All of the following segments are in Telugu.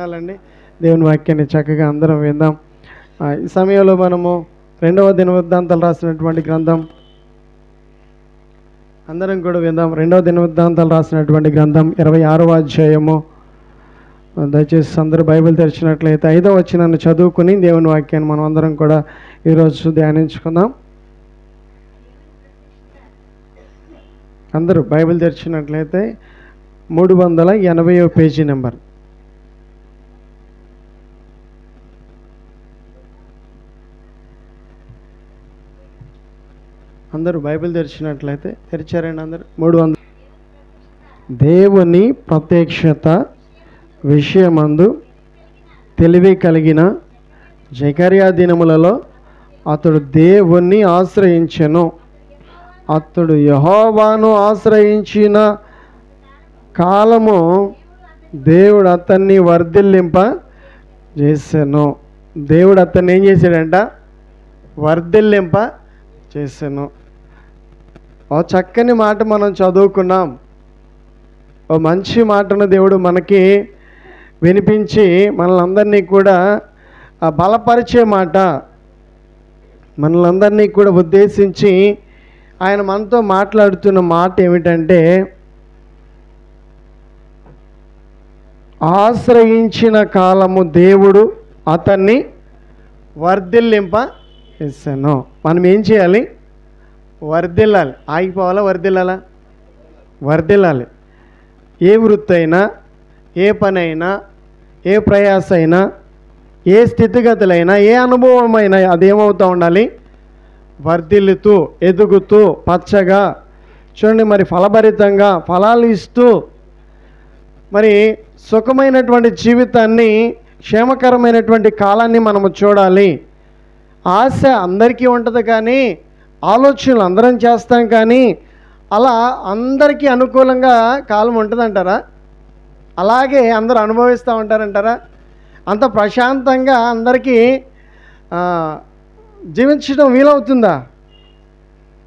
వందనాలండి. దేవుని వాక్యాన్ని చక్కగా అందరం విందాం. ఈ సమయంలో మనము 2వ దినవృత్తాంతాలు రాసినటువంటి గ్రంథం అందరం కూడా విందాం. 2వ దినవృత్తాంతాలు రాసినటువంటి గ్రంథం 26వ అధ్యాయము. దయచేసి అందరూ బైబిల్ తెరిచినట్లయితే 5వ వచనాన్ని చదువుకుని దేవుని వాక్యాన్ని మనం అందరం కూడా ఈరోజు ధ్యానించుకుందాం. అందరూ బైబిల్ తెరిచినట్లయితే 380వ పేజీ నెంబర్. అందరూ బైబిల్ తెరిచినట్లయితే తెరిచారండి అందరూ. 300 దేవుని ప్రత్యక్షత విషయమందు తెలివి కలిగిన జకర్యా దినములలో అతడు దేవుణ్ణి ఆశ్రయించెను. అతడు యెహోవాను ఆశ్రయించిన కాలము దేవుడు అతన్ని వర్ధిల్లింప చేశాను. దేవుడు అతన్ని ఏం చేశాడంట? వర్ధిల్లింప చేశాను. ఓ చక్కని మాట మనం చదువుకున్నాం. ఓ మంచి మాటను దేవుడు మనకి వినిపించి మనలందరినీ కూడా బలపరిచే మాట, మనలందరినీ కూడా ఉద్దేశించి ఆయన మనతో మాట్లాడుతున్న మాట ఏమిటంటే, ఆశ్రయించిన కాలము దేవుడు అతన్ని వర్ధిల్లింప చేశాను. మనం ఏం చేయాలి? వర్ధిల్లాలి. ఆగిపోవాలా? వర్ధిల్లాలా? వర్ధిల్లాలి. ఏ వృత్తి అయినా, ఏ పని అయినా, ఏ ప్రయాస అయినా, ఏ స్థితిగతులైనా, ఏ అనుభవం అయినా అదేమవుతూ ఉండాలి? వర్ధిల్లుతూ, ఎదుగుతూ, పచ్చగా చూడండి, మరి ఫలభరితంగా ఫలాలు ఇస్తూ, మరి సుఖమైనటువంటి జీవితాన్ని, క్షేమకరమైనటువంటి కాలాన్ని మనము చూడాలి. ఆశ అందరికీ ఉంటుంది, కానీ ఆలోచనలు అందరం చేస్తాం, కానీ అలా అందరికీ అనుకూలంగా కాలం ఉంటుందంటారా? అలాగే అందరూ అనుభవిస్తూ ఉంటారంటారా? అంత ప్రశాంతంగా అందరికీ జీవించడం వీలవుతుందా?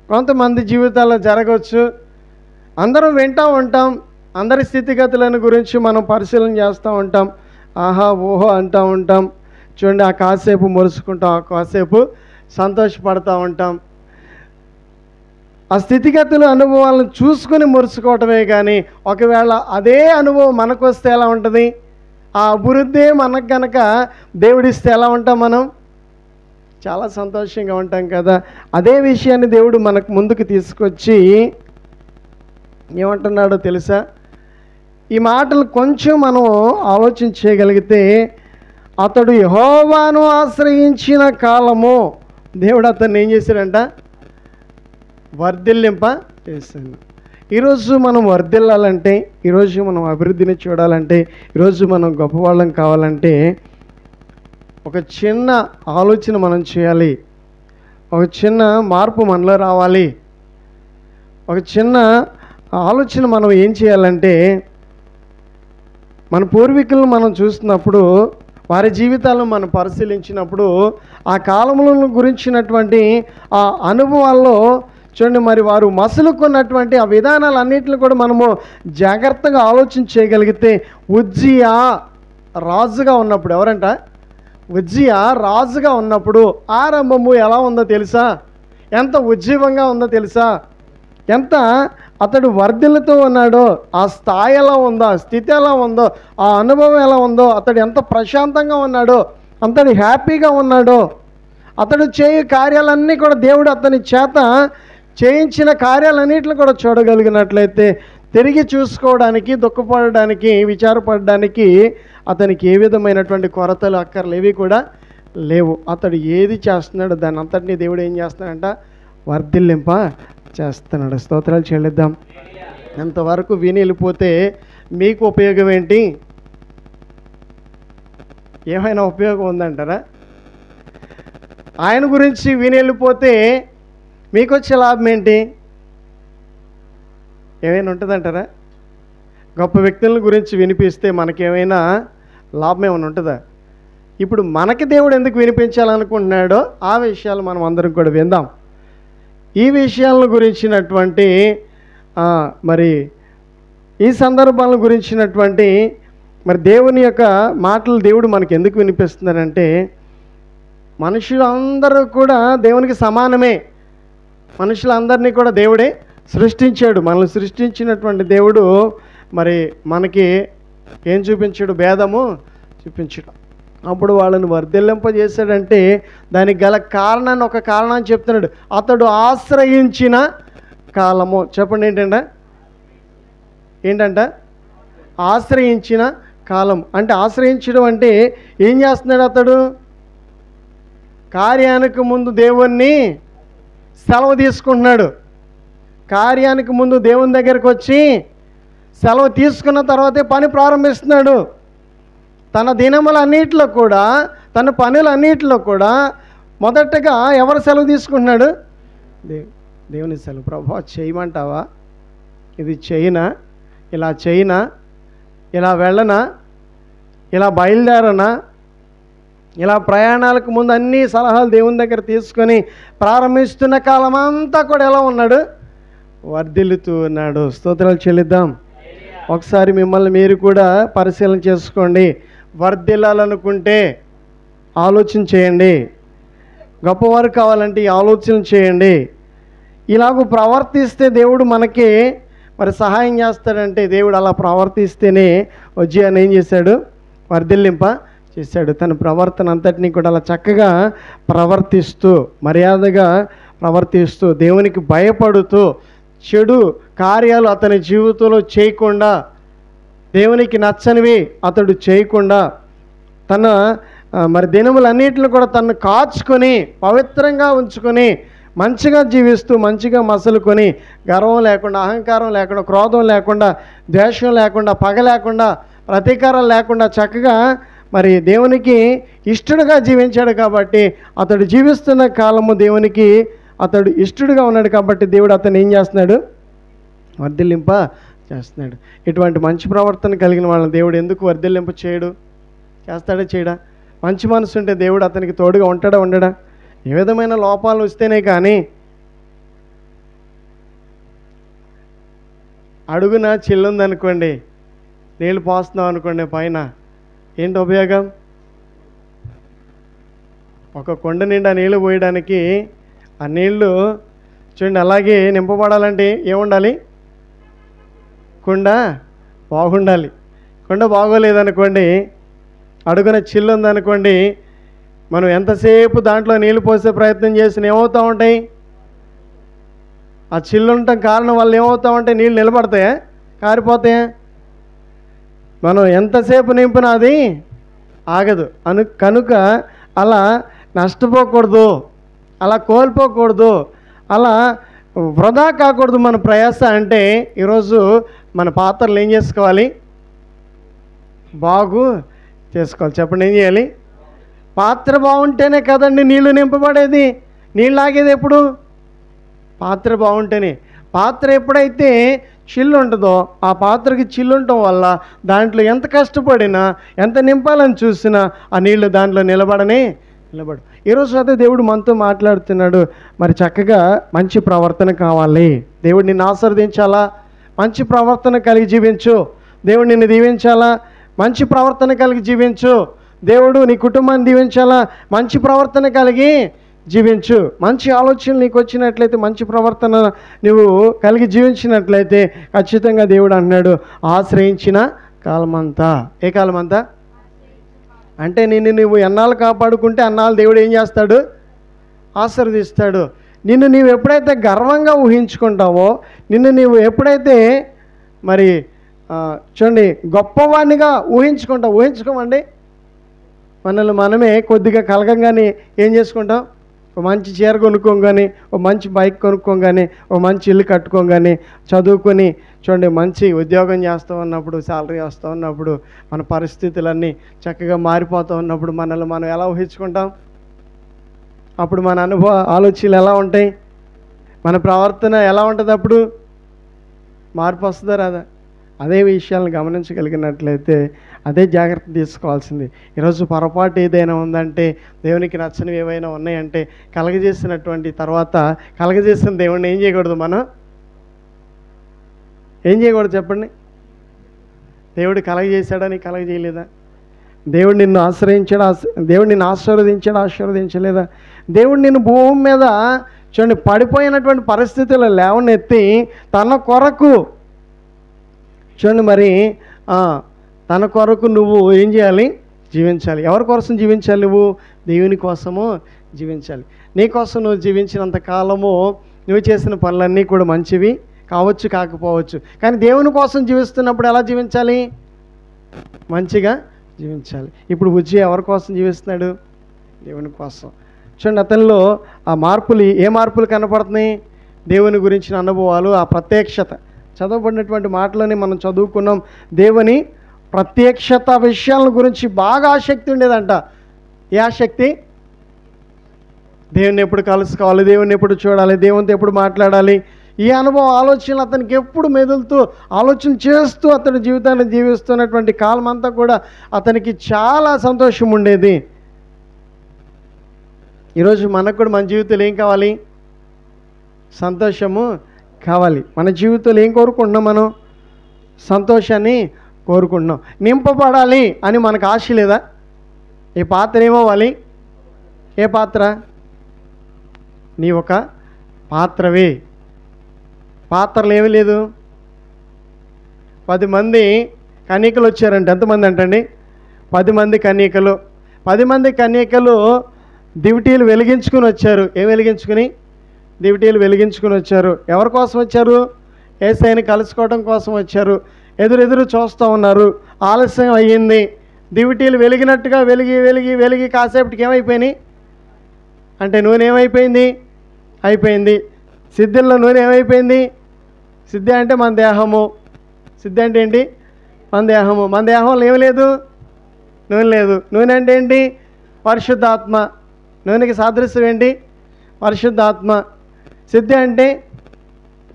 కొంతమంది జీవితాల్లో జరగవచ్చు. అందరం వింటూ ఉంటాం, అందరి స్థితిగతులను గురించి మనం పరిశీలన చేస్తూ ఉంటాం, ఆహా ఓహో అంటూ ఉంటాం. చూడండి, ఆ కాసేపు మురుసుకుంటాం, ఆ కాసేపు సంతోషపడుతూ ఉంటాం. ఆ స్థితిగతులు, అనుభవాలను చూసుకొని మురుసుకోవటమే కానీ, ఒకవేళ అదే అనుభవం మనకు వస్తే ఎలా ఉంటుంది? ఆ అభివృద్ధి మనకు కనుక దేవుడిస్తే ఎలా ఉంటాం? మనం చాలా సంతోషంగా ఉంటాం కదా. అదే విషయాన్ని దేవుడు మనకు ముందుకు తీసుకొచ్చి ఏమంటున్నాడో తెలుసా? ఈ మాటలు కొంచెం మనం ఆలోచన చేయగలిగితే, అతడు యెహోవాను ఆశ్రయించిన కాలము దేవుడు అతన్ని ఏం చేశాడంట? వర్ధిల్లింప చేశాను. ఈరోజు మనం వర్ధిల్లాలంటే, ఈరోజు మనం అభివృద్ధిని చూడాలంటే, ఈరోజు మనం గొప్పవాళ్ళం కావాలంటే ఒక చిన్న ఆలోచన మనం చేయాలి. ఒక చిన్న మార్పు మనలో రావాలి. ఒక చిన్న ఆలోచన మనం ఏం చేయాలంటే, మన పూర్వీకులను మనం చూస్తున్నప్పుడు, వారి జీవితాలను మనం పరిశీలించినప్పుడు, ఆ కాలంలో గురించినటువంటి ఆ అనుభవాల్లో చూడండి, మరి వారు మసులుకున్నటువంటి ఆ విధానాలన్నింటిని కూడా మనము జాగ్రత్తగా ఆలోచన చేయగలిగితే, ఉజ్జియా రాజుగా ఉన్నప్పుడు, ఎవరంట? ఉజ్జియా రాజుగా ఉన్నప్పుడు ఆరంభము ఎలా ఉందో తెలుసా? ఎంత ఉజ్జీవంగా ఉందో తెలుసా? ఎంత అతడు వర్ధిల్లుతూ ఉన్నాడో, ఆ స్థాయి ఎలా ఉందో, ఆ స్థితి ఎలా ఉందో, ఆ అనుభవం ఎలా ఉందో, అతడు ఎంత ప్రశాంతంగా ఉన్నాడో, అతడు హ్యాపీగా ఉన్నాడో, అతడు చేయు కార్యాలన్నీ కూడా దేవుడు అతని చేత చేయించిన కార్యాలన్నింటిని కూడా చూడగలిగినట్లయితే, తిరిగి చూసుకోవడానికి, దుఃఖపడడానికి, విచారపడడానికి అతనికి ఏ విధమైనటువంటి కొరతలు, అక్కర్లు ఏవి కూడా లేవు. అతడు ఏది చేస్తున్నాడో దాన్ని అంతటినీ దేవుడు ఏం చేస్తున్నాడంట? వర్ధిల్లింప చేస్తున్నాడు. స్తోత్రాలు చెల్లిద్దాం. ఎంతవరకు విని వెళ్ళిపోతే మీకు ఉపయోగం ఏంటి? ఏమైనా ఉపయోగం ఉందంటారా? ఆయన గురించి విని వెళ్ళిపోతే మీకు వచ్చే లాభం ఏంటి? ఏమైనా ఉంటుందంటారా? గొప్ప వ్యక్తుల గురించి వినిపిస్తే మనకేమైనా లాభం ఏమైనా ఉంటుందా? ఇప్పుడు మనకి దేవుడు ఎందుకు వినిపించాలనుకుంటున్నాడో ఆ విషయాలు మనం అందరం కూడా విందాం. ఈ విషయాల గురించినటువంటి మరి ఈ సందర్భాల గురించినటువంటి మరి దేవుని యొక్క మాటలు దేవుడు మనకి ఎందుకు వినిపిస్తున్నారంటే, మనుషులందరూ కూడా దేవునికి సమానమే. మనుషులందరినీ కూడా దేవుడే సృష్టించాడు. మనల్ని సృష్టించినటువంటి దేవుడు మరి మనకి ఏం చూపించాడు? భేదము చూపించడం. అప్పుడు వాళ్ళని వర్ధిల్లింపజేశాడంటే దానికి గల కారణాన్ని, ఒక కారణాన్ని చెప్తున్నాడు. అతడు ఆశ్రయించిన కాలము. చెప్పండి ఏంటంట? ఆశ్రయించిన కాలం. అంటే ఆశ్రయించడం అంటే ఏం చేస్తున్నాడు? అతడు కార్యానికి ముందు దేవుణ్ణి సెలవు తీసుకుంటున్నాడు. కార్యానికి ముందు దేవుని దగ్గరికి వచ్చి సెలవు తీసుకున్న తర్వాతే పని ప్రారంభిస్తున్నాడు. తన దినములన్నిటిలో కూడా, తన పనులన్నిటిలో కూడా మొదటగా ఎవరు సెలవు తీసుకుంటున్నాడు? దేవుని సెలవు. ప్రభా చేయమంటావా? ఇది చేయనా? ఇలా చేయనా? ఇలా వెళ్ళనా? ఇలా బయలుదేరనా? ఇలా ప్రయాణాలకు ముందు అన్ని సలహాలు దేవుని దగ్గర తీసుకొని ప్రారంభిస్తున్న కాలం అంతా కూడా ఎలా ఉన్నాడు? వర్ధిల్లుతూ ఉన్నాడు. స్తోత్రాలు చెల్లిద్దాం. ఒకసారి మిమ్మల్ని మీరు కూడా పరిశీలన చేసుకోండి. వర్ధిల్లాలనుకుంటే ఆలోచన చేయండి. గొప్పవారు కావాలంటే ఈ ఆలోచన చేయండి. ఇలాగ ప్రవర్తిస్తే దేవుడు మనకి మరి సహాయం చేస్తాడంటే, దేవుడు అలా ప్రవర్తిస్తేనే ఉజ్జయాన్ని ఏం చేశాడు? వర్ధిల్లింప చేశాడు. తన ప్రవర్తన అంతటినీ కూడా అలా చక్కగా ప్రవర్తిస్తూ, మర్యాదగా ప్రవర్తిస్తూ, దేవునికి భయపడుతూ, చెడు కార్యాలు అతని జీవితంలో చేయకుండా, దేవునికి నచ్చనివి అతడు చేయకుండా, తన మరి దినములన్నిటిని కూడా తను కాచుకొని పవిత్రంగా ఉంచుకొని మంచిగా జీవిస్తూ, మంచిగా మసలుకొని, గర్వం లేకుండా, అహంకారం లేకుండా, క్రోధం లేకుండా, ద్వేషం లేకుండా, పగ లేకుండా, ప్రతీకారం లేకుండా చక్కగా మరి దేవునికి ఇష్టడుగా జీవించాడు. కాబట్టి అతడు జీవిస్తున్న కాలము దేవునికి అతడు ఇష్టడుగా ఉన్నాడు. కాబట్టి దేవుడు అతను ఏం చేస్తున్నాడు? వర్ధిల్లింప చేస్తున్నాడు. ఇటువంటి మంచి ప్రవర్తన కలిగిన వాళ్ళని దేవుడు ఎందుకు వర్ధిల్లింప చేయడు? చేస్తాడా చేయడా? మంచి మనసు ఉంటే దేవుడు అతనికి తోడుగా ఉంటాడా ఉండడా? ఏ విధమైన లోపాలు వస్తేనే కానీ, అడుగున చిల్లుందనుకోండి, నీళ్ళు పోస్తున్నాం అనుకోండి పైన, ఏంటి ఉపయోగం? ఒక కొండ నిండా నీళ్ళు పోయడానికి ఆ నీళ్ళు చూడండి అలాగే నింపబడాలంటే ఏముండాలి? కుండ బాగుండాలి. కుండ బాగోలేదనుకోండి, అడుగున చిల్లు ఉందనుకోండి, మనం ఎంతసేపు దాంట్లో నీళ్ళు పోసే ప్రయత్నం చేసిన ఏమవుతూ ఉంటాయి? ఆ చిల్లు ఉండటం కారణం వల్ల ఏమవుతూ ఉంటాయి? నీళ్ళు నిలబడతాయా? కారిపోతాయా? మనం ఎంతసేపు నింపినా అది ఆగదు. కనుక అలా నష్టపోకూడదు, అలా కోల్పోకూడదు, అలా వృధా కాకూడదు మన ప్రయాస. అంటే ఈరోజు మన పాత్రలు ఏం చేసుకోవాలి? బాగు చేసుకోవాలి. చెప్పండి, ఏం చేయాలి? పాత్ర బాగుంటేనే కదండి నీళ్లు నింపబడేది. నీళ్ళు ఆగేది ఎప్పుడు? పాత్ర బాగుంటేనే. పాత్ర ఎప్పుడైతే చిల్లు ఉంటుందో, ఆ పాత్రకి చిల్లు ఉండటం వల్ల దాంట్లో ఎంత కష్టపడినా, ఎంత నింపాలని చూసినా ఆ నీళ్లు దాంట్లో నిలబడు. ఈరోజు అదే దేవుడు మనతో మాట్లాడుతున్నాడు. మరి చక్కగా మంచి ప్రవర్తన కావాలి. దేవుడు నిన్ను ఆశీర్వదించాలా? మంచి ప్రవర్తన కలిగి జీవించు. దేవుడు నిన్ను దీవించాలా? మంచి ప్రవర్తన కలిగి జీవించు. దేవుడు నీ కుటుంబాన్ని దీవించాలా? మంచి ప్రవర్తన కలిగి జీవించు. మంచి ఆలోచనలు నీకు వచ్చినట్లయితే, మంచి ప్రవర్తన నువ్వు కలిగి జీవించినట్లయితే ఖచ్చితంగా దేవుడు అన్నాడు, ఆశ్రయించిన కాలమంతా. ఏ కాలమంతా? అంటే నిన్ను నువ్వు ఎన్నాళ్ళు కాపాడుకుంటే అన్నాళ్ళు దేవుడు ఏం చేస్తాడు? ఆశీర్వదిస్తాడు. నిన్ను నీవు ఎప్పుడైతే గర్వంగా ఊహించుకుంటావో, నిన్ను నీవు ఎప్పుడైతే మరి చూడండి గొప్పవాడినిగా ఊహించుకోమండి. మనల్ని మనమే కొద్దిగా కలగంగానే ఏం చేసుకుంటాం? ఒక మంచి చీర కొనుక్కోగానే, ఒక మంచి బైక్ కొనుక్కోగానే, ఒక మంచి ఇల్లు కట్టుకోగానే, చదువుకొని చూడండి మంచి ఉద్యోగం చేస్తూ ఉన్నప్పుడు, శాలరీ వస్తూ ఉన్నప్పుడు, మన పరిస్థితులన్నీ చక్కగా మారిపోతూ ఉన్నప్పుడు మనల్ని మనం ఎలా ఊహించుకుంటాం? అప్పుడు మన ఆలోచనలు ఎలా ఉంటాయి? మన ప్రవర్తన ఎలా ఉంటుంది? అప్పుడు మార్పు వస్తుందా రాదా? అదే విషయాలను గమనించగలిగినట్లయితే అదే జాగ్రత్త తీసుకోవాల్సింది. ఈరోజు పొరపాటు ఏదైనా ఉందంటే, దేవునికి నచ్చనివి ఏవైనా ఉన్నాయంటే, కలగజేసిన దేవుడిని ఏం చేయకూడదు? మనం ఏం చేయకూడదు చెప్పండి? దేవుడు కలగజేశాడని కలగజేయలేదా? దేవుడు నిన్ను దేవుడు నిన్ను ఆశీర్వదించలేదా? దేవుడు నిన్ను భూమి మీద చూడండి పడిపోయినటువంటి పరిస్థితుల్లో లేవనెత్తి తన కొరకు చూడండి మరి తన కొరకు నువ్వు ఏం చేయాలి? జీవించాలి. ఎవరి కోసం జీవించాలి? నువ్వు దేవుని కోసము జీవించాలి. నీ కోసం నువ్వు జీవించినంత కాలము నువ్వు చేసిన పనులన్నీ కూడా మంచివి కావచ్చు, కాకపోవచ్చు. కానీ దేవుని కోసం జీవిస్తున్నప్పుడు ఎలా జీవించాలి? మంచిగా జీవించాలి. ఇప్పుడు బుజ్జి ఎవరి కోసం జీవిస్తున్నాడు? దేవుని కోసం. చూడండి అతనిలో ఆ మార్పులు, ఏ మార్పులు కనపడుతున్నాయి? దేవుని గురించిన అనుభవాలు, ఆ ప్రత్యక్షత. చదవబడినటువంటి మాటలని మనం చదువుకున్నాం. దేవుని ప్రత్యక్షత విషయాల గురించి బాగా ఆసక్తి ఉండేదంట. ఏ ఆసక్తి? దేవుని ఎప్పుడు కలుసుకోవాలి, దేవుని ఎప్పుడు చూడాలి, దేవునితో ఎప్పుడు మాట్లాడాలి, ఈ అనుభవం ఆలోచనలు అతనికి ఎప్పుడు మెదులుతూ ఆలోచన చేస్తూ అతని జీవితాన్ని జీవిస్తున్నటువంటి కాలం అంతా కూడా అతనికి చాలా సంతోషం ఉండేది. ఈరోజు మనకు కూడా మన జీవితంలో ఏం కావాలి? సంతోషము కావాలి. మన జీవితంలో ఏం కోరుకుంటున్నాం? మనం సంతోషాన్ని కోరుకుంటున్నాం. నింపబడాలి అని మనకు ఆశ లేదా? ఈ పాత్ర ఏమవ్వాలి? ఏ పాత్ర? నీ ఒక పాత్రవే. పాత్రలు ఏమీ లేదు. 10 మంది కన్యకలు వచ్చారంట. ఎంతమంది అంటండి? 10 మంది కన్యకలు. 10 మంది కన్యకలు దివిటీలు వెలిగించుకుని వచ్చారు. ఏం వెలిగించుకుని? దివిటీలు వెలిగించుకుని వచ్చారు. ఎవరి కోసం వచ్చారు? యేసయ్యని కలుసుకోవడం కోసం వచ్చారు. ఎదురెదురు చూస్తూ ఉన్నారు. ఆలస్యం అయ్యింది. దివిటీలు వెలిగినట్టుగా వెలిగి వెలిగి వెలిగి కాసేపటికి ఏమైపోయినాయి అంటే నూనె ఏమైపోయింది? అయిపోయింది. సిద్ధంలో నూనె ఏమైపోయింది? సిద్ధి అంటే మన దేహము. సిద్ధి అంటే ఏంటి? మన దేహము. మన దేహంలో ఏమి లేదు? నూనె లేదు. నూనె అంటే ఏంటి? పరిశుద్ధాత్మ. నూనెకి సాదృశ్యం ఏంటి? పరిశుద్ధాత్మ. సిద్ధి అంటే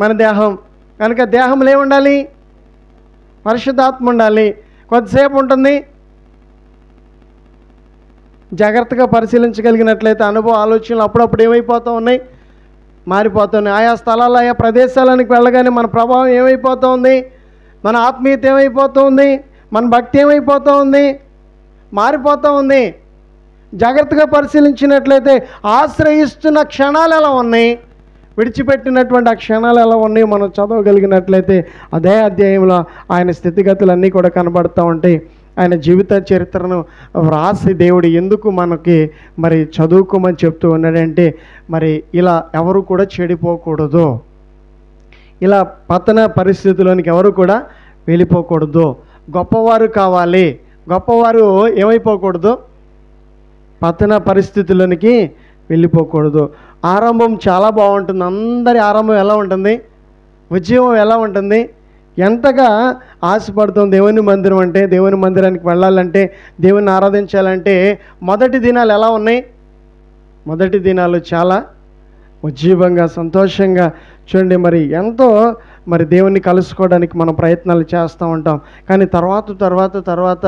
మన దేహం. కనుక దేహంలో ఏముండాలి? పరిశుద్ధాత్మ ఉండాలి. కొద్దిసేపు ఉంటుంది. జాగ్రత్తగా పరిశీలించగలిగినట్లయితే అనుభవ ఆలోచనలు అప్పుడప్పుడు ఏమైపోతూ ఉన్నాయి? మారిపోతున్నాయి. ఆయా స్థలాలు, ఆయా ప్రదేశాలకు వెళ్ళగానే మన ప్రభావం ఏమైపోతూ ఉంది? మన ఆత్మీయత ఏమైపోతూ ఉంది? మన భక్తి ఏమైపోతూ ఉంది? మారిపోతూ ఉంది. జాగ్రత్తగా పరిశీలించినట్లయితే ఆశ్రయిస్తున్న క్షణాలు ఎలా ఉన్నాయి, విడిచిపెట్టినటువంటి ఆ క్షణాలు ఎలా ఉన్నాయి మనం చదవగలిగినట్లయితే అదే అధ్యాయంలో ఆయన స్థితిగతులన్నీ కూడా కనబడుతూ ఉంటాయి. ఆయన జీవిత చరిత్రను వ్రాసి దేవుడు ఎందుకు మనకి మరి చదువుకోమని చెప్తూ ఉన్నాడంటే మరి ఇలా ఎవరు కూడా చెడిపోకూడదు, ఇలా పతన పరిస్థితుల్లోనికి ఎవరు కూడా వెళ్ళిపోకూడదు. గొప్పవారు కావాలి. గొప్పవారు ఏమైపోకూడదు? పతన పరిస్థితుల్లోనికి వెళ్ళిపోకూడదు. ఆరంభం చాలా బాగుంటుంది. అందరి ఆరంభం ఎలా ఉంటుంది? ఉద్యమం ఎలా ఉంటుంది? ఎంతగా ఆశపడుతుంది దేవుని మందిరం అంటే, దేవుని మందిరానికి వెళ్ళాలంటే, దేవుని ఆరాధించాలంటే మొదటి దినాలు ఎలా ఉన్నాయి? మొదటి దినాలు చాలా ఉజ్జీవంగా, సంతోషంగా చూడండి మరి ఎంతో మరి దేవుణ్ణి కలుసుకోవడానికి మనం ప్రయత్నాలు చేస్తూ ఉంటాం. కానీ తర్వాత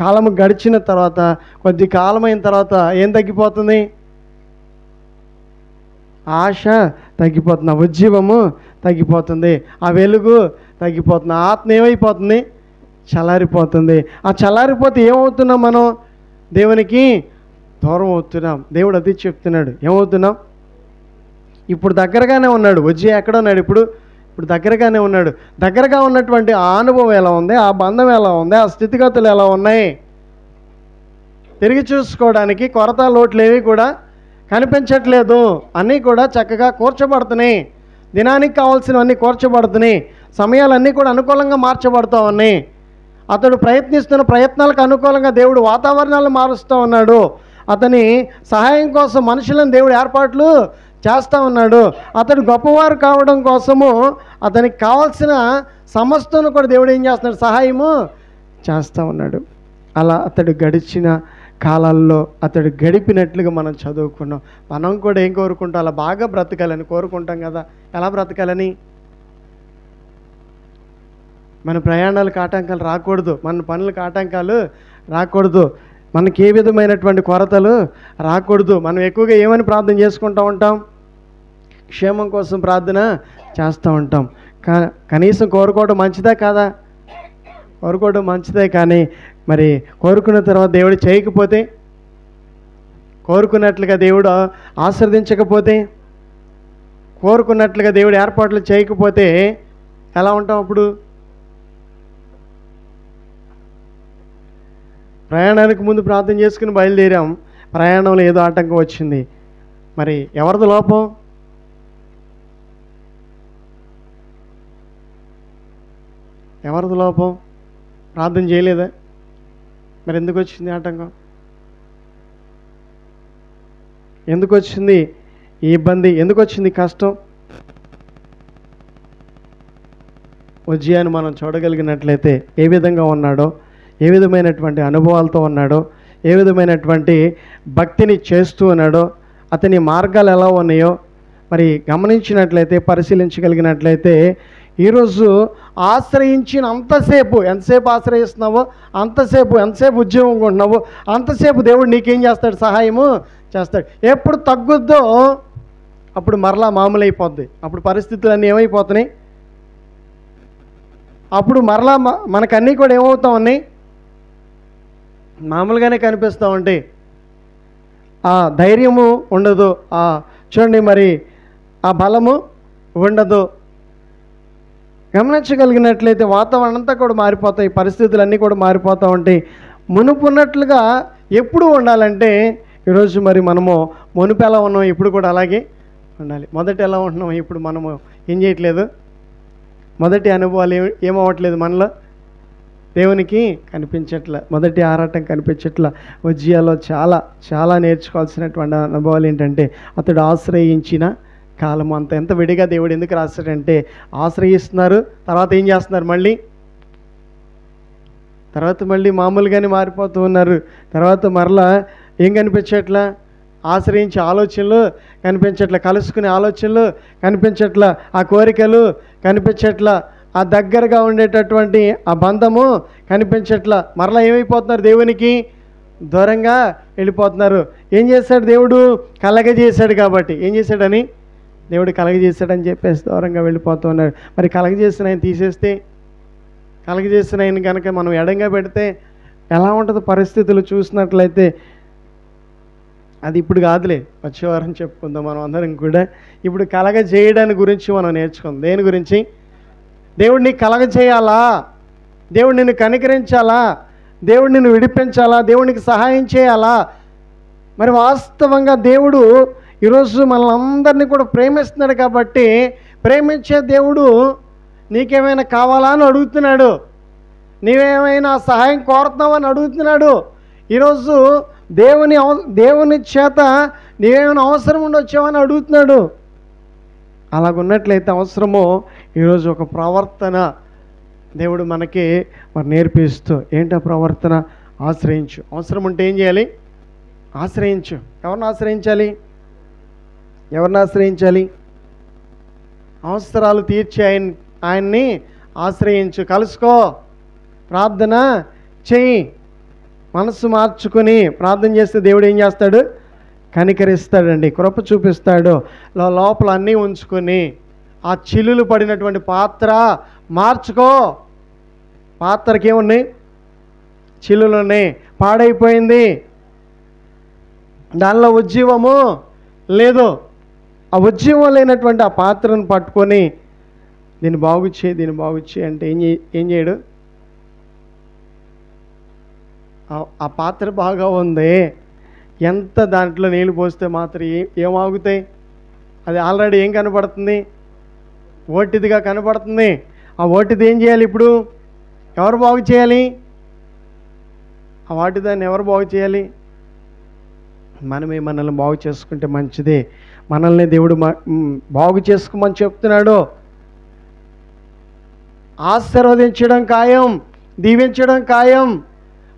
కాలం గడిచిన తర్వాత, కొద్ది కాలమైన తర్వాత ఏం తగ్గిపోతుంది? ఆశ తగ్గిపోతుంది, ఆ ఉజ్జీవము తగ్గిపోతుంది, ఆ వెలుగు తగ్గిపోతుంది, ఆత్మ ఏమైపోతుంది? చల్లారిపోతుంది. ఆ చల్లారిపోతే ఏమవుతున్నాం? మనం దేవునికి దూరం అవుతున్నాం. దేవుడు అది చెప్తున్నాడు. ఏమవుతున్నాం? ఇప్పుడు దగ్గరగానే ఉన్నాడు. ఉజ్జీ ఎక్కడ ఉన్నాడు? ఇప్పుడు దగ్గరగానే ఉన్నాడు. దగ్గరగా ఉన్నటువంటి ఆ అనుభవం ఎలా ఉంది? ఆ బంధం ఎలా ఉంది? ఆ స్థితిగతులు ఎలా ఉన్నాయి? తిరిగి చూసుకోవడానికి కొరత లోట్లు ఏవి కూడా కనిపించట్లేదు. అన్నీ కూడా చక్కగా కూర్చోబడుతున్నాయి. దినానికి కావాల్సినవన్నీ కూర్చోబడుతున్నాయి. సమయాలన్నీ కూడా అనుకూలంగా మార్చబడుతూ ఉన్నాయి. అతడు ప్రయత్నిస్తున్న ప్రయత్నాలకు అనుకూలంగా దేవుడు వాతావరణాలను మారుస్తూ ఉన్నాడు. అతని సహాయం కోసం మనుషులను దేవుడు ఏర్పాట్లు చేస్తూ ఉన్నాడు. అతడు గొప్పవారు కావడం కోసము అతనికి కావాల్సిన సమస్తను కూడా దేవుడు ఏం చేస్తున్నాడు? సహాయము చేస్తూ ఉన్నాడు. అలా అతడు గడిచిన కాలాల్లో అతడు గడిపినట్లుగా మనం చదువుకున్నాం. మనం కూడా ఏం కోరుకుంటాం? అలా బాగా బ్రతకాలని కోరుకుంటాం కదా. ఎలా బ్రతకాలని? మన ప్రయాణాలకు ఆటంకాలు రాకూడదు, మన పనులకు ఆటంకాలు రాకూడదు, మనకి ఏ విధమైనటువంటి కొరతలు రాకూడదు. మనం ఎక్కువగా ఏమని ప్రార్థన చేసుకుంటూ ఉంటాం? క్షేమం కోసం ప్రార్థన చేస్తూ ఉంటాం. కనీసం కోరుకోవడం మంచిదా కాదా? కోరుకోవడం మంచిదే, కానీ మరి కోరుకున్న తర్వాత దేవుడు చేయకపోతే, కోరుకున్నట్లుగా దేవుడు ఆశీర్వదించకపోతే, కోరుకున్నట్లుగా దేవుడు ఏర్పాట్లు చేయకపోతే ఎలా ఉంటాం అప్పుడు? ప్రయాణానికి ముందు ప్రార్థన చేసుకుని బయలుదేరాం, ప్రయాణంలో ఏదో ఆటంకం వచ్చింది. మరి ఎవరిది లోపం? ఎవరిది లోపం? ప్రార్థన చేయలేదా? మరి ఎందుకు వచ్చింది ఆటంకం? ఎందుకు వచ్చింది ఈ ఇబ్బంది? ఎందుకు వచ్చింది కష్టం? ఉజ్జియాను మనం చూడగలిగినట్లయితే ఏ విధంగా ఉన్నాడో, ఏ విధమైనటువంటి అనుభవాలతో ఉన్నాడో, ఏ విధమైనటువంటి భక్తిని చేస్తూ ఉన్నాడో, అతని మార్గాలు ఎలా ఉన్నాయో మరి గమనించినట్లయితే, పరిశీలించగలిగినట్లయితే, ఈరోజు ఆశ్రయించిన అంతసేపు, ఎంతసేపు ఆశ్రయిస్తున్నావో అంతసేపు, ఎంతసేపు ఉద్యోగంగా ఉంటున్నావో అంతసేపు దేవుడు నీకేం చేస్తాడు? సహాయము చేస్తాడు. ఎప్పుడు తగ్గుద్దో అప్పుడు మరలా మామూలు అయిపోద్ది. అప్పుడు పరిస్థితులు అన్నీ ఏమైపోతున్నాయి? అప్పుడు మరలా మనకన్నీ కూడా ఏమవుతా ఉన్నాయి? మామూలుగానే కనిపిస్తూ ఉంటాయి. ఆ ధైర్యము ఉండదు, చూడండి మరి ఆ బలము ఉండదు. గమనించగలిగినట్లయితే వాతావరణం అంతా కూడా మారిపోతాయి, పరిస్థితులన్నీ కూడా మారిపోతూ ఉంటాయి. మునుపున్నట్లుగా ఎప్పుడు ఉండాలంటే, ఈరోజు మరి మనము మునుపు ఎలా ఉన్నాం ఇప్పుడు కూడా అలాగే ఉండాలి. మొదట ఎలా ఉంటున్నాం ఇప్పుడు మనము ఏం చేయట్లేదు? మొదటి అనుభవాలు ఏమవ్వట్లేదు మనలో, దేవునికి కనిపించట్ల, మొదటి ఆరాటం కనిపించట్ల. ఉజ్జియాలో చాలా చాలా నేర్చుకోవాల్సినటువంటి అనుభవాలు ఏంటంటే, అతడు ఆశ్రయించిన కాలము అంత. ఎంత విడిగా దేవుడు ఎందుకు రాస్తాడంటే, ఆశ్రయిస్తున్నారు, తర్వాత ఏం చేస్తున్నారు? తర్వాత మళ్ళీ మామూలుగానే మారిపోతూ ఉన్నారు. తర్వాత మరలా ఏం కనిపించట్లా? ఆశ్రయించే ఆలోచనలు కనిపించట్ల, కలుసుకునే ఆలోచనలు కనిపించట్ల, ఆ కోరికలు కనిపించట్లా, ఆ దగ్గరగా ఉండేటటువంటి ఆ బంధము కనిపించట్లా. మరలా ఏమైపోతున్నారు? దేవునికి దూరంగా వెళ్ళిపోతున్నారు. ఏం చేశాడు దేవుడు? కలగజేశాడు కాబట్టి. ఏం చేశాడని? దేవుడు కలగజేశాడని చెప్పేసి దూరంగా వెళ్ళిపోతూ ఉన్నాడు. మరి కలగజేసిన ఆయన తీసేస్తే, కలగజేసిన ఆయన కనుక మనం ఎడంగా పెడితే ఎలా ఉంటుంది పరిస్థితులు చూసినట్లయితే? అది ఇప్పుడు కాదులే, వచ్చే వారం చెప్పుకుందాం మనం అందరం కూడా. ఇప్పుడు కలగజేయడాని గురించి మనం నేర్చుకుందాం. దేని గురించి? దేవుడు నీకు కలగజేయాలా, దేవుడు నిన్ను కనికరించాలా, దేవుడు నిన్ను విడిపించాలా, దేవునికి సహాయం చేయాలా. మరి వాస్తవంగా దేవుడు ఈరోజు మనల్ని అందరినీ కూడా ప్రేమిస్తున్నాడు కాబట్టి, ప్రేమించే దేవుడు నీకేమైనా కావాలా అని అడుగుతున్నాడు, నీవేమైనా సహాయం కోరుతున్నావు అని అడుగుతున్నాడు. ఈరోజు దేవుని చేత నీవేమైనా అవసరం ఉండొచ్చావని అడుగుతున్నాడు. అలాగున్నట్లయితే అవసరమో ఈరోజు ఒక ప్రవర్తన దేవుడు మనకి మరి నేర్పిస్తూ, ఏంటో ప్రవర్తన? ఆశ్రయించు. అవసరం ఉంటే ఏం చేయాలి? ఆశ్రయించు. ఎవరిని ఆశ్రయించాలి? ఎవరిని ఆశ్రయించాలి? అవసరాలు తీర్చే ఆయన్ని ఆశ్రయించు. కలుసుకో, ప్రార్థన చెయ్యి. మనసు మార్చుకొని ప్రార్థన చేస్తే దేవుడు ఏం చేస్తాడు? కనికరిస్తాడండి, కృప చూపిస్తాడు. లోపల అన్నీ ఉంచుకొని ఆ చిల్లులు పడినటువంటి పాత్ర మార్చుకో. పాత్రకి ఏమున్నాయి? చిల్లులు ఉన్నాయి, పాడైపోయింది, దానిలో ఉజ్జీవము లేదు. ఆ ఉజ్జీవం లేనటువంటి ఆ పాత్రను పట్టుకొని దీన్ని బాగు చేయి అంటే ఏం చేయడు? ఆ పాత్ర బాగా ఉంది, ఎంత దాంట్లో నీళ్ళు పోస్తే మాత్రం ఏమాగుతాయి? అది ఆల్రెడీ ఏం కనపడుతుంది? ఓటిదిగా కనపడుతుంది. ఆ ఓటిది ఏం చేయాలి ఇప్పుడు? ఎవరు బాగు చేయాలి? ఆ వాటిదాన్ని ఎవరు బాగు చేయాలి? మనమే మనల్ని బాగు చేసుకుంటే మంచిదే. మనల్ని దేవుడు బాగు చేసుకోమని చెప్తున్నాడు. ఆశీర్వదించడం ఖాయం, దీవించడం ఖాయం,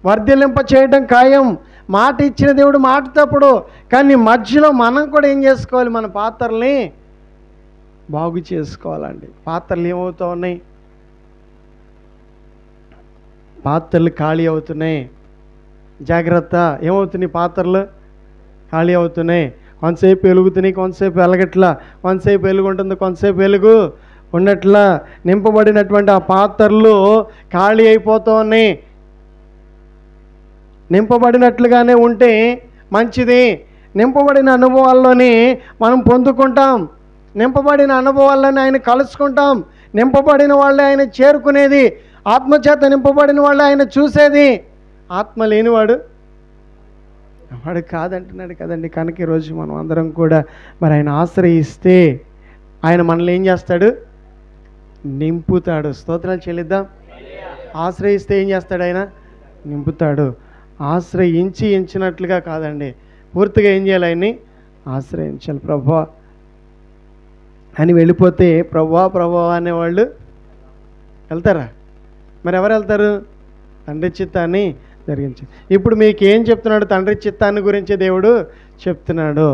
వర్ధిల్లింప చేయడం ఖాయం. మాట ఇచ్చిన దేవుడు మాట తప్పుడు. కానీ మధ్యలో మనం కూడా ఏం చేసుకోవాలి? మన పాత్రల్ని బాగు చేసుకోవాలండి. పాత్రలు ఏమవుతూ ఉన్నాయి? పాత్రలు ఖాళీ అవుతున్నాయి. జాగ్రత్త. ఏమవుతున్నాయి? పాత్రలు ఖాళీ అవుతున్నాయి. కొంతసేపు వెలుగుతున్నాయి, కొంతసేపు వెలగట్లా. కొంతసేపు వెలుగు ఉంటుంది, కొంతసేపు వెలుగు ఉన్నట్లా నింపబడినటువంటి ఆ పాత్రలు ఖాళీ అయిపోతూ ఉన్నాయి. నింపబడినట్లుగానే ఉంటే మంచిది. నింపబడిన అనుభవాల్లోనే మనం పొందుకుంటాం. నింపబడిన అనుభవాల్లోనే ఆయన కలుసుకుంటాం. నింపబడిన వాళ్ళే ఆయన చేరుకునేది. ఆత్మచేత నింపబడిన వాళ్ళే ఆయన చూసేది. ఆత్మ లేనివాడు వాడు కాదంటున్నాడు కదండి. కనుక ఈరోజు మనం అందరం కూడా మరి ఆయన ఆశ్రయిస్తే ఆయన మనల్ని ఏం చేస్తాడు? నింపుతాడు. స్తోత్రాలు చెల్లిద్దాం. ఆశ్రయిస్తే ఏం చేస్తాడు? ఆయన నింపుతాడు. ఆశ్రయించి ఎంచినట్లుగా కాదండి, పూర్తిగా ఏం చేయాలి? ఆయన్ని ఆశ్రయించాలి. ప్రభువా అని వెళ్ళిపోతే ప్రభువా ప్రభువా అనేవాళ్ళు వెళ్తారా? మరి ఎవరు వెళ్తారు? తండ్రి చిత్తాన్ని జరిగించి. ఇప్పుడు మీకు ఏం చెప్తున్నాడు? తండ్రి చిత్తాన్ని గురించి దేవుడు చెప్తున్నాడు.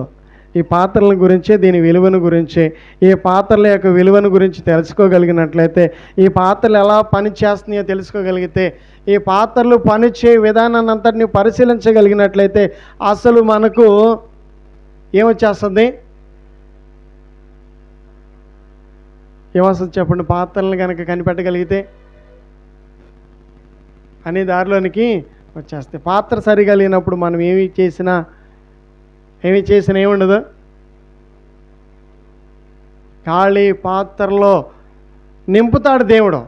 ఈ పాత్రల గురించే, దీని విలువను గురించే, ఈ పాత్రల యొక్క విలువను గురించి తెలుసుకోగలిగినట్లయితే, ఈ పాత్రలు ఎలా పని చేస్తున్నాయో తెలుసుకోగలిగితే, ఈ పాత్రలు పనిచే విధానాన్ని అంతటిని పరిశీలించగలిగినట్లయితే అసలు మనకు ఏమొచ్చేస్తుంది? ఏమొస్తుంది చెప్పండి? పాత్రలను కనుక కనిపెట్టగలిగితే అనే దారిలోనికి వచ్చేస్తాయి. పాత్ర సరిగా లేనప్పుడు మనం ఏమి చేసినా ఏముండదు. ఖాళీ పాత్రలో నింపుతాడు దేవుడు.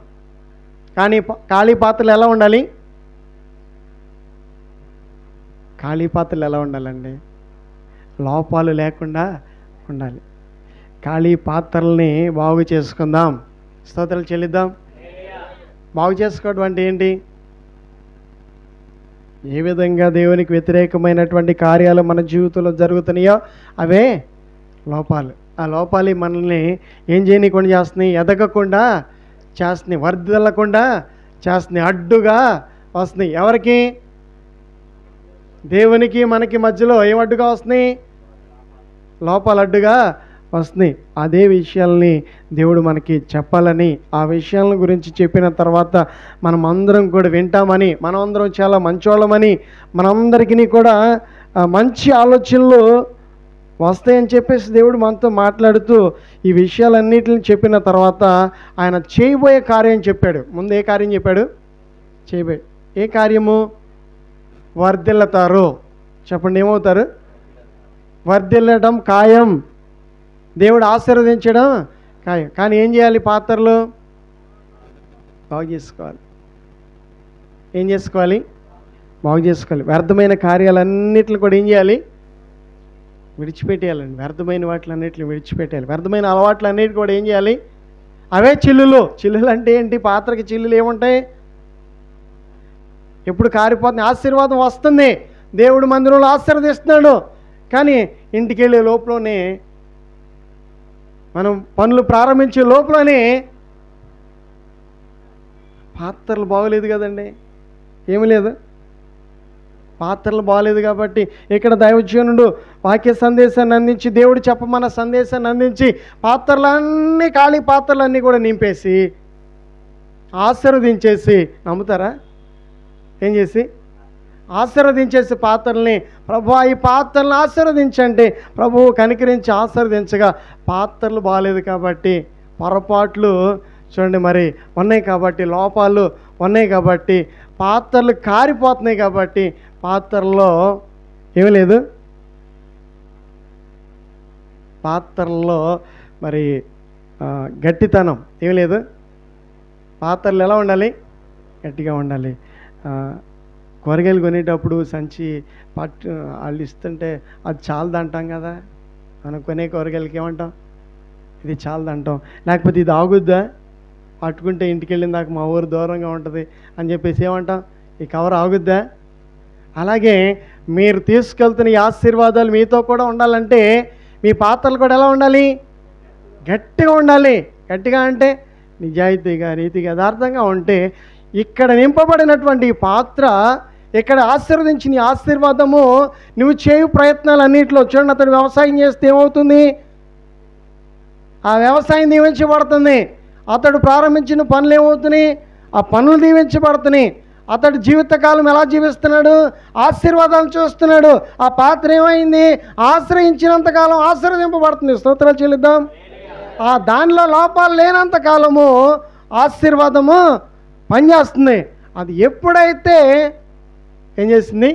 కానీ ఖాళీ పాత్రలు ఎలా ఉండాలి? ఖాళీ పాత్రలు ఎలా ఉండాలండి? లోపాలు లేకుండా ఉండాలి. ఖాళీ పాత్రల్ని బాగు చేసుకుందాం. స్తోత్రాలు చెల్లిద్దాం. బాగు చేసుకోవడం అంటే ఏంటి? ఏ విధంగా దేవునికి వ్యతిరేకమైనటువంటి కార్యాలు మన జీవితంలో జరుగుతున్నాయో అవే లోపాలు. ఆ లోపాలు మనల్ని ఏం చేయనీయకుండా చేస్తున్నాయి? ఎదగకుండా చేస్తున్నాయి, వర్ధిల్లకుండా చేస్తున్నాయి, అడ్డుగా వస్తున్నాయి. ఎవరికి? దేవునికి మనకి మధ్యలో ఏం అడ్డుగా వస్తున్నాయి? లోపాలు అడ్డుగా వస్తున్నాయి. అదే విషయాల్ని దేవుడు మనకి చెప్పాలని, ఆ విషయాల గురించి చెప్పిన తర్వాత మనం అందరం కూడా వింటామని, మనం అందరం చాలా మంచోళ్ళమని, మనందరికీ కూడా మంచి ఆలోచనలు వస్తాయని చెప్పేసి దేవుడు మనతో మాట్లాడుతూ ఈ విషయాలన్నిటిని చెప్పిన తర్వాత ఆయన చేయబోయే కార్యం చెప్పాడు. ముందు ఏ కార్యం చెప్పాడు? చేయబోయే ఏ కార్యము? వర్ధిల్లుతారు. చెప్పండి, ఏమవుతారు? వర్ధిల్లడం ఖాయం. దేవుడు ఆశీర్వదించడం ఖాయం. కానీ ఏం చేయాలి? పాత్రలు బాగు చేసుకోవాలి. ఏం చేసుకోవాలి? బాగు చేసుకోవాలి. వ్యర్థమైన కార్యాలన్నిటిని కూడా ఏం చేయాలి? విడిచిపెట్టేయాలండి. వ్యర్థమైన వాటిలన్నిటిని విడిచిపెట్టేయాలి. వ్యర్థమైన అలవాట్లన్నిటి కూడా ఏం చేయాలి? అవే చిల్లులు. చిల్లులు అంటే ఏంటి? పాత్రకి చిల్లులు ఏముంటాయి? ఎప్పుడు కారిపోతుంది. ఆశీర్వాదం వస్తుంది, దేవుడు మందిరంలో ఆశీర్వదిస్తున్నాడు. కానీ ఇంటికి వెళ్ళే లోపలనే, మనం పనులు ప్రారంభించే లోపలనే పాత్రలు బాగోలేదు కదండి. ఏమి లేదు, పాత్రలు బాగలేదు. కాబట్టి ఇక్కడ దైవజనుడు వాక్య సందేశాన్ని అందించి, దేవుడు చెప్పమన్న సందేశాన్ని అందించి, పాత్రలన్నీ, ఖాళీ పాత్రలన్నీ కూడా నింపేసి ఆశీర్వదించేసి, నమ్ముతారా? ఏం చేసి ఆశీర్వదించేసి పాత్రల్ని, ప్రభువా ఈ పాత్రలను ఆశీర్వదించండి, ప్రభువు కనికరించి ఆశీర్వదించగా పాత్రలు బాగలేదు కాబట్టి, పొరపాట్లు చూడండి మరి ఉన్నాయి కాబట్టి, లోపాలు ఉన్నాయి కాబట్టి, పాత్రలు కారిపోతున్నాయి కాబట్టి, పాత్రల్లో ఏమీ లేదు. పాత్రల్లో మరి గట్టితనం ఏమీ లేదు. పాత్రలు ఎలా ఉండాలి? గట్టిగా ఉండాలి. కూరగాయలు కొనేటప్పుడు సంచి వాళ్ళు ఇస్తుంటే అది చాలదు అంటాం కదా. మనం కొనే కూరగాయలకి ఏమంటాం? ఇది చాలదు అంటాం. లేకపోతే ఇది ఆగుద్దా, పట్టుకుంటే ఇంటికి వెళ్ళిన దాకా మా ఊరు దూరంగా ఉంటుంది అని చెప్పేసి ఏమంటాం? ఈ కవర్ ఆగుద్దా? అలాగే మీరు తీసుకెళ్తున్న ఈ ఆశీర్వాదాలు మీతో కూడా ఉండాలంటే మీ పాత్రలు కూడా ఎలా ఉండాలి? గట్టిగా ఉండాలి. గట్టిగా అంటే నిజాయితీగా, నీతిగా, యథార్థంగా ఉంటే ఇక్కడ నింపబడినటువంటి పాత్ర, ఇక్కడ ఆశీర్వదించిన ఆశీర్వాదము నువ్వు చేయు ప్రయత్నాలు అన్నింటిలో చూడండి. అతడు వ్యవసాయం చేస్తే ఏమవుతుంది? ఆ వ్యవసాయం దీవించబడుతుంది. అతడు ప్రారంభించిన పనులు ఏమవుతున్నాయి? ఆ పనులు దీవించబడుతున్నాయి. అతడు జీవితకాలం ఎలా జీవిస్తున్నాడు? ఆశీర్వాదాలు చూస్తున్నాడు. ఆ పాత్ర ఏమైంది? ఆశ్రయించినంతకాలం ఆశీర్వదింపబడుతుంది. స్తోత్రాలు చెల్లిద్దాం. ఆ దానిలో లోపాలు లేనంత కాలము ఆశీర్వాదము పనిచేస్తుంది. అది ఎప్పుడైతే ఏం చేసింది,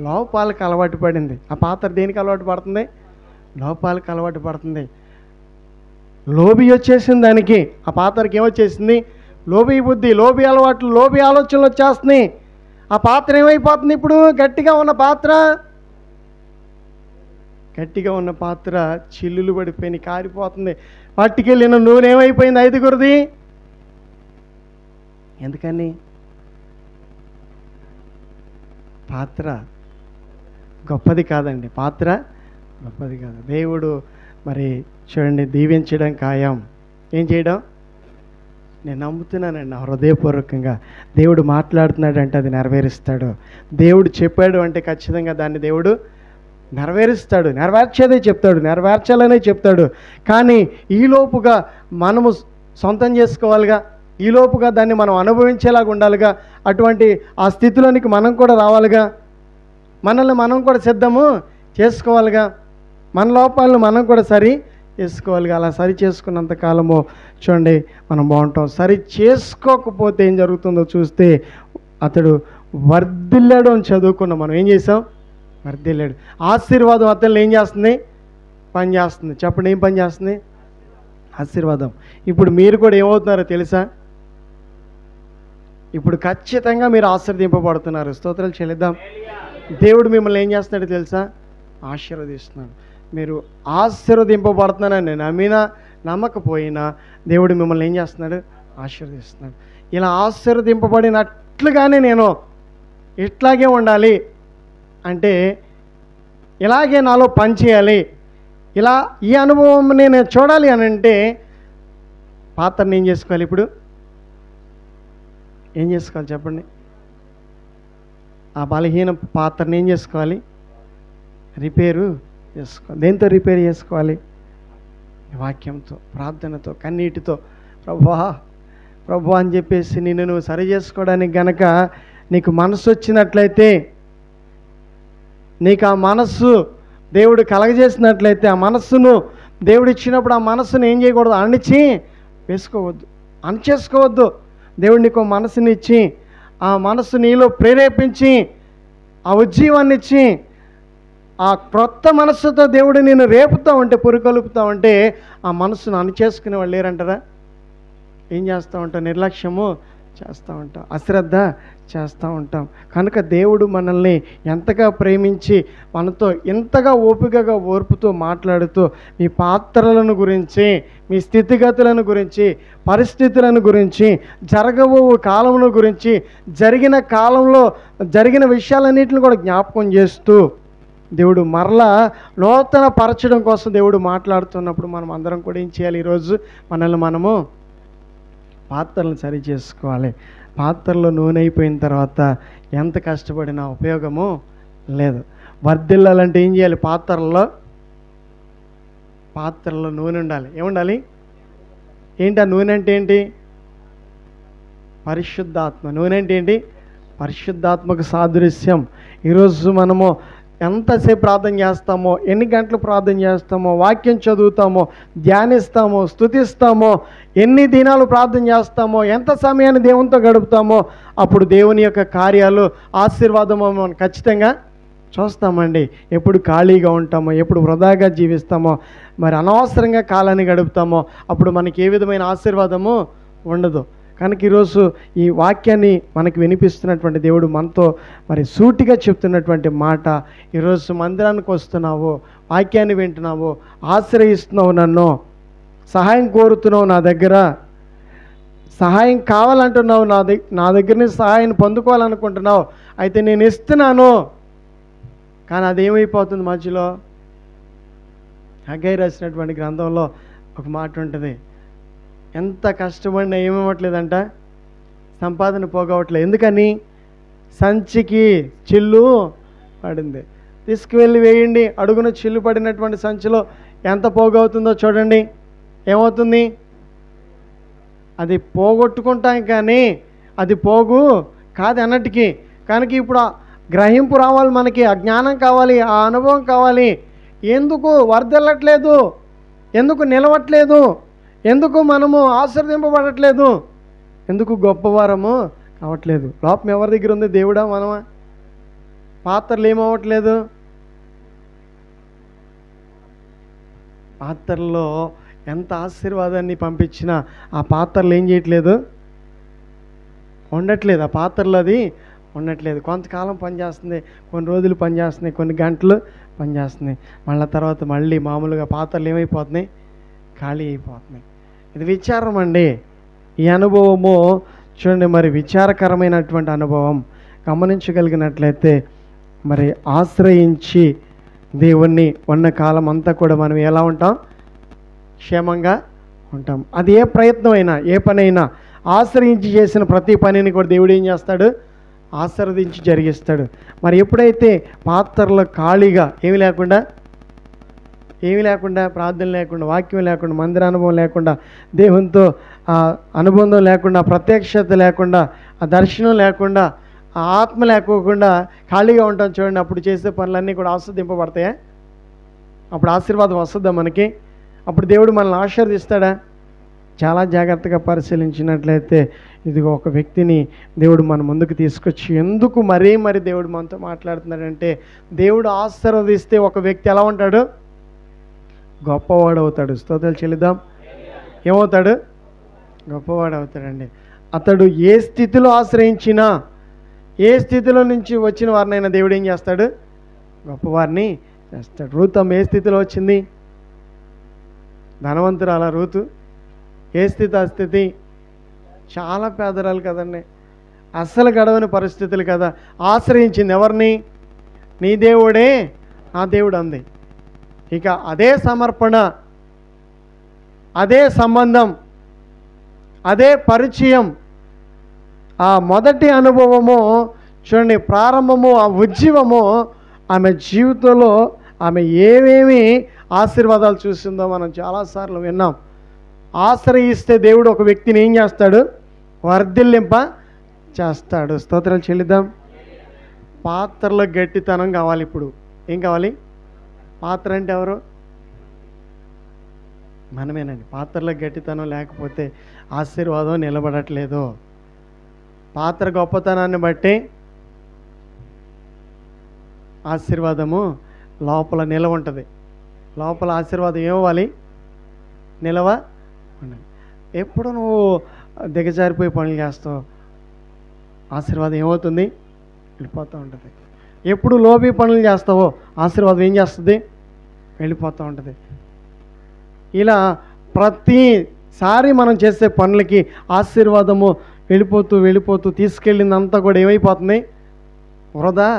లోపాలకు అలవాటు పడింది. ఆ పాత్ర దేనికి అలవాటు పడుతుంది? లోపాలకు అలవాటు పడుతుంది. లోబి వచ్చేసింది దానికి. ఆ పాత్రకి ఏమొచ్చేసింది? లోబి బుద్ధి, లోబి అలవాట్లు, లోబి ఆలోచనలు వచ్చేస్తున్నాయి. ఆ పాత్ర ఏమైపోతుంది ఇప్పుడు? గట్టిగా ఉన్న పాత్ర చిల్లులు పడిపోయి కారిపోతుంది. పట్టుకెళ్ళిన నూనె ఏమైపోయింది? 5గురిది. ఎందుకని? పాత్ర గొప్పది కాదండి. పాత్ర గొప్పది కాదు. దేవుడు మరి చూడండి, దీవించడం ఖాయం. ఏం చేయడం? నేను నమ్ముతున్నానండి నా హృదయపూర్వకంగా. దేవుడు మాట్లాడుతున్నాడంటే అది నెరవేరుస్తాడు. దేవుడు చెప్పాడు అంటే ఖచ్చితంగా దాన్ని దేవుడు నెరవేరుస్తాడు. నెరవేర్చేదే చెప్తాడు, నెరవేర్చాలనే చెప్తాడు. కానీ ఈలోపుగా మనము సొంతం చేసుకోవాలిగా, ఈలోపుగా దాన్ని మనం అనుభవించేలాగా ఉండాలిగా. అటువంటి ఆ స్థితిలోనికి మనం కూడా రావాలిగా. మనల్ని మనం కూడా సిద్ధము చేసుకోవాలిగా. మన లోపాలను మనం కూడా సరి చేసుకోవాలిగా. అలా సరి చేసుకున్నంత కాలము చూడండి మనం బాగుంటాం. సరి చేసుకోకపోతే ఏం జరుగుతుందో చూస్తే, అతడు వర్ధిల్లాడు అని చదువుకున్నాం మనం. ఏం చేసాం? వర్ధిల్లాడు. ఆశీర్వాదం అతన్ని ఏం చేస్తుంది? పని చేస్తుంది. చెప్పండి, ఏం పని చేస్తుంది? ఆశీర్వాదం. ఇప్పుడు మీరు కూడా ఏమవుతున్నారో తెలుసా? ఇప్పుడు ఖచ్చితంగా మీరు ఆశీర్వదింపబడుతున్నారు. స్తోత్రాలు చెల్లిద్దాం. దేవుడు మిమ్మల్ని ఏం చేస్తున్నాడో తెలుసా? ఆశీర్వదిస్తున్నాడు. మీరు ఆశీర్వదింపబడుతున్నానని నమ్మినా నమ్మకపోయినా దేవుడు మిమ్మల్ని ఏం చేస్తున్నాడు? ఆశీర్వదిస్తున్నాడు. ఇలా ఆశీర్వదింపబడినట్లుగానే నేను ఇట్లాగే ఉండాలి అంటే, ఇలాగే నాలో పని చేయాలి, ఇలా ఈ అనుభవం నేను చూడాలి అని అంటే పాత్రని ఏం చేసుకోవాలి? ఇప్పుడు ఏం చేసుకోవాలి చెప్పండి? ఆ బలహీన పాత్రని ఏం చేసుకోవాలి? రిపేరు చేసుకోవాలి. దేంతో రిపేర్ చేసుకోవాలి? వాక్యంతో, ప్రార్థనతో, కన్నీటితో. ప్రభువా అని చెప్పేసి నిన్ను నువ్వు సరి చేసుకోవడానికి గనక నీకు మనసు వచ్చినట్లయితే, నీకు ఆ మనస్సు దేవుడు కలగజేసినట్లయితే, ఆ మనస్సును దేవుడు ఇచ్చినప్పుడు ఆ మనస్సును ఏం చేయకూడదు? అణచేసుకోవద్దు. దేవుడు నీకు మనసుని ఇచ్చి, ఆ మనస్సు నీలో ప్రేరేపించి, ఆ ఉజ్జీవాన్ని ఇచ్చి, ఆ క్రొత్త మనస్సుతో దేవుడు నేను రేపుతూ ఉంటే, పురికొలుపుతూ ఉంటే, ఆ మనస్సును అణచేసుకునే వాళ్ళు లేరంటారా? ఏం చేస్తూ ఉంటాం? నిర్లక్ష్యము చేస్తూ ఉంటాం, అశ్రద్ధ చేస్తూ ఉంటాం. కనుక దేవుడు మనల్ని ఎంతగా ప్రేమించి మనతో ఎంతగా ఓపికగా ఓర్పుతో మాట్లాడుతూ మీ పాత్రలను గురించి, మీ స్థితిగతులను గురించి, పరిస్థితులను గురించి, జరగబో కాలముల గురించి, జరిగిన కాలంలో జరిగిన విషయాలన్నింటిని కూడా జ్ఞాపకం చేస్తూ దేవుడు మరలా నూతన పరచడం కోసం దేవుడు మాట్లాడుతున్నప్పుడు మనం అందరం కూడా ఏం చేయాలి? ఈరోజు మనల్ని మనము పాత్రలను సరి చేసుకోవాలి. పాత్రలో నూనె అయిపోయిన తర్వాత ఎంత కష్టపడినా ఉపయోగము లేదు. వర్ధిల్లాలంటే ఏం చేయాలి? పాత్రలో నూనె ఉండాలి. ఏముండాలి? ఏంటి ఆ నూనె అంటే ఏంటి? పరిశుద్ధాత్మ. నూనె అంటే ఏంటి? పరిశుద్ధాత్మకు సాదృశ్యం. ఈరోజు మనము ఎంతసేపు ప్రార్థన చేస్తామో, ఎన్ని గంటలు ప్రార్థన చేస్తామో, వాక్యం చదువుతామో, ధ్యానిస్తామో, స్తుతిస్తామో, ఎన్ని దినాలు ప్రార్థన చేస్తామో, ఎంత సమయాన్ని దేవునితో గడుపుతామో, అప్పుడు దేవుని యొక్క కార్యాలు, ఆశీర్వాదము మనం ఖచ్చితంగా చూస్తామండి. ఎప్పుడు ఖాళీగా ఉంటామో, ఎప్పుడు వృధాగా జీవిస్తామో, మరి అనవసరంగా కాలాన్ని గడుపుతామో, అప్పుడు మనకి ఏ విధమైన ఆశీర్వాదము ఉండదు. కనుక ఈరోజు ఈ వాక్యాన్ని మనకు వినిపిస్తున్నటువంటి దేవుడు మనతో మరి సూటిగా చెప్తున్నటువంటి మాట, ఈరోజు మందిరానికి వస్తున్నావు, వాక్యాన్ని వింటున్నావు, ఆశ్రయిస్తున్నావు, నన్ను సహాయం కోరుతున్నావు, నా దగ్గర సహాయం కావాలంటున్నావు, నా దగ్గర నుంచి సహాయాన్ని పొందుకోవాలనుకుంటున్నావు, అయితే నేను ఇస్తున్నాను. కానీ అదేమైపోతుంది మధ్యలో? హగ్గై రాసినటువంటి గ్రంథంలో ఒక మాట ఉంటుంది, ఎంత కష్టపడినా ఏమవ్వట్లేదంట? సంపాదన పోగవట్లేదు. ఎందుకని? సంచికి చిల్లు పడింది. తీసుకువెళ్ళి వేయండి. అడుగున చిల్లు పడినటువంటి సంచిలో ఎంత పోగవుతుందో చూడండి. ఏమవుతుంది? అది పోగొట్టుకుంటాం కానీ అది పోగు కాదు అన్నట్టుకి. కనుక ఇప్పుడు గ్రహింపు రావాలి, మనకి ఆ జ్ఞానం కావాలి, ఆ అనుభవం కావాలి. ఎందుకు వర్ధిల్లట్లేదు? ఎందుకు నిలవట్లేదు? ఎందుకు మనము ఆశీర్వదింపబడట్లేదు? ఎందుకు గొప్పవారము కావట్లేదు? లోపం ఎవరి దగ్గర ఉంది? దేవుడా మనమా? పాత్రలు ఏమవ్వట్లేదు? పాత్రల్లో ఎంత ఆశీర్వాదాన్ని పంపించినా ఆ పాత్రలు ఏం చేయట్లేదు? ఉండట్లేదు. ఆ పాత్రలు అది ఉండట్లేదు. కొంతకాలం పనిచేస్తుంది, కొన్ని రోజులు పనిచేస్తున్నాయి, కొన్ని గంటలు పనిచేస్తున్నాయి, మళ్ళీ మామూలుగా పాత్రలు ఏమైపోతున్నాయి? ఖాళీ అయిపోతున్నాయి. ఇది విచారం అండి. ఈ అనుభవము చూడండి, మరి విచారకరమైనటువంటి అనుభవం. గమనించగలిగినట్లయితే మరి ఆశ్రయించి దేవుణ్ణి ఉన్న కాలం అంతా కూడా మనం ఎలా ఉంటాం? క్షేమంగా ఉంటాం. అది ఏ ప్రయత్నమైనా, ఏ పనైనా ఆశ్రయించి చేసిన ప్రతి పనిని కూడా దేవుడు ఏం చేస్తాడు? ఆశీర్వదించి జరిగిస్తాడు. మరి ఎప్పుడైతే పాత్రలు ఖాళీగా ఏమి లేకుండా ప్రార్థన లేకుండా, వాక్యం లేకుండా, మందిర అనుభవం లేకుండా, దేవునితో అనుబంధం లేకుండా, ప్రత్యక్షత లేకుండా, ఆ దర్శనం లేకుండా, ఆ ఆత్మ లేకోకుండా ఖాళీగా ఉంటాం చూడండి, అప్పుడు చేసే పనులన్నీ కూడా ఆస్వాదింపబడతాయా? అప్పుడు ఆశీర్వాదం వస్తుందా మనకి? అప్పుడు దేవుడు మనల్ని ఆశీర్వదిస్తాడా? చాలా జాగ్రత్తగా పరిశీలించినట్లయితే ఇదిగో ఒక వ్యక్తిని దేవుడు మన ముందుకు తీసుకొచ్చి ఎందుకు మరి దేవుడు మనతో మాట్లాడుతున్నాడంటే, దేవుడు ఆశీర్వదిస్తే ఒక వ్యక్తి ఎలా ఉంటాడు? గొప్పవాడు అవుతాడు. స్తోత్రాలు చెల్లిద్దాం. ఏమవుతాడు? గొప్పవాడు అవుతాడండి. అతడు ఏ స్థితిలో ఆశ్రయించినా, ఏ స్థితిలో నుంచి వచ్చిన వారినైనా దేవుడు ఏం చేస్తాడు? గొప్పవారిని చేస్తాడు. రూతు ఏ స్థితిలో వచ్చింది? ధనవంతురాల రూతు ఏ స్థితి? ఆ స్థితి చాలా పేదరాలు కదండి, అస్సలు గడవని పరిస్థితులు కదా. ఆశ్రయించింది ఎవరిని? నీ దేవుడే నా దేవుడు అంది. ఇక అదే సమర్పణ, అదే సంబంధం, అదే పరిచయం, ఆ మొదటి అనుభవము చూడండి, ప్రారంభము, ఆ ఉజ్జీవము ఆమె జీవితంలో ఆమె ఏమేమి ఆశీర్వాదాలు చూసిందో మనం చాలాసార్లు విన్నాం. ఆశ్రయిస్తే దేవుడు ఒక వ్యక్తిని ఏం చేస్తాడు? వర్ధిల్లింప చేస్తాడు. స్తోత్రాలు చెల్లిద్దాం. పాత్రలో గట్టితనం కావాలి. ఇప్పుడు ఏం కావాలి? పాత్ర అంటే ఎవరు? మనమేనండి. పాత్రలో గట్టితనం లేకపోతే ఆశీర్వాదం నిలబడట్లేదు. పాత్ర గొప్పతనాన్ని బట్టి ఆశీర్వాదము లోపల నిలవ ఉంటుంది. లోపల ఆశీర్వాదం ఏమవ్వాలి? నిలవ ఉండాలి. ఎప్పుడు నువ్వు దిగజారిపోయి పనులు చేస్తావు, ఆశీర్వాదం ఏమవుతుంది? వెళ్ళిపోతూ ఉంటుంది. ఎప్పుడు లోబి పనులు చేస్తావో ఆశీర్వాదం ఏం చేస్తుంది? వెళ్ళిపోతూ ఉంటుంది. ఇలా ప్రతిసారి మనం చేసే పనులకి ఆశీర్వాదము వెళ్ళిపోతూ తీసుకెళ్ళిందంతా కూడా ఏమైపోతుంది? వృధా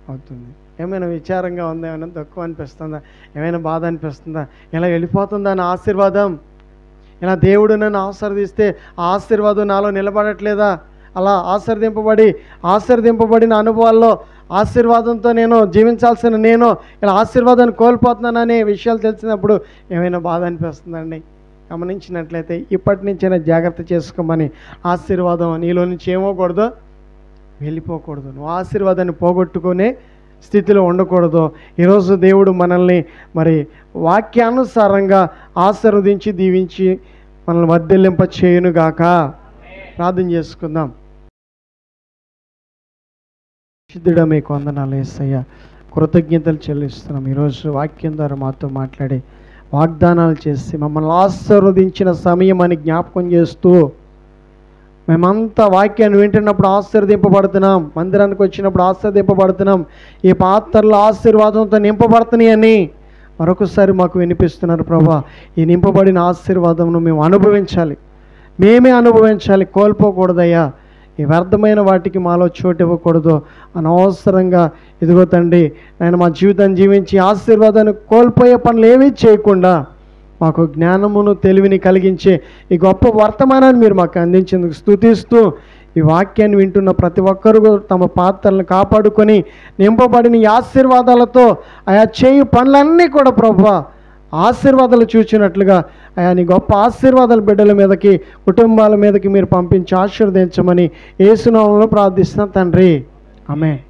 అవుతుంది. ఏమైనా విచారంగా ఉందా? ఏమైనా తక్కువ అనిపిస్తుందా? ఏమైనా బాధ అనిపిస్తుందా? ఇలా వెళ్ళిపోతుందా నా ఆశీర్వాదం? ఇలా దేవుడు నన్ను ఆశీర్వదిస్తే ఆ ఆశీర్వాదం నాలో నిలబడట్లేదా? అలా ఆశీర్వదింపబడిన అనుభవాల్లో ఆశీర్వాదంతో నేను జీవించాల్సిన నేను ఇలా ఆశీర్వాదాన్ని కోల్పోతున్నాననే విషయాలు తెలిసినప్పుడు ఏమైనా బాధ అనిపిస్తుందండి. గమనించినట్లయితే ఇప్పటి నుంచైనా జాగ్రత్త చేసుకోమని. ఆశీర్వాదం నీలో నుంచి ఏమోకూడదు, వెళ్ళిపోకూడదు. నువ్వు ఆశీర్వాదాన్ని పోగొట్టుకునే స్థితిలో ఉండకూడదు. ఈరోజు దేవుడు మనల్ని మరి వాక్యానుసారంగా ఆశీర్వదించి దీవించి మనల్ని వర్ధిల్లింప చేయునుగాక. ప్రార్థన చేసుకుందాం. సిద్ధుడా మీకు వందనాలు యేసయ్య, కృతజ్ఞతలు చెల్లిస్తున్నాం. ఈరోజు వాక్యం ద్వారా మాతో మాట్లాడి వాగ్దానాలు చేసి మమ్మల్ని ఆశీర్వదించిన సమయం అని జ్ఞాపకం చేస్తూ మేమంతా వాక్యాన్ని వింటున్నప్పుడు ఆశీర్వదింపబడుతున్నాం, మందిరానికి వచ్చినప్పుడు ఆశీర్వదింపబడుతున్నాం, ఈ పాత్రలు ఆశీర్వాదంతో నింపబడుతున్నాయి అని మరొకసారి మాకు వినిపిస్తున్నారు ప్రభా. ఈ నింపబడిన ఆశీర్వాదంను మేము అనుభవించాలి, మేమే అనుభవించాలి, కోల్పోకూడదయ్యా. ఈ వ్యర్థమైన వాటికి మాలో చోటు ఇవ్వకూడదు. అనవసరంగా ఇదిగో తండ్రి నేను మా జీవితాన్ని జీవించి ఆశీర్వాదాన్ని కోల్పోయే పనులు ఏమీ చేయకుండా మాకు జ్ఞానమును తెలివిని కలిగించే ఈ గొప్ప వర్తమానాన్ని మీరు మాకు అందించేందుకు స్తుతిస్తూ, ఈ వాక్యాన్ని వింటున్న ప్రతి ఒక్కరూ తమ పాత్రలను కాపాడుకొని నింపబడిన ఈ ఆశీర్వాదాలతో ఆయా చేయు పనులన్నీ కూడా ప్రభువా ఆశీర్వాదాలు చూచినట్లుగా ఆయా నీ గొప్ప ఆశీర్వాదాల బిడ్డల మీదకి, కుటుంబాల మీదకి మీరు పంపించి ఆశీర్వదించమని యేసు నామములో ప్రార్థిస్తున్నా తండ్రి. ఆమేన్.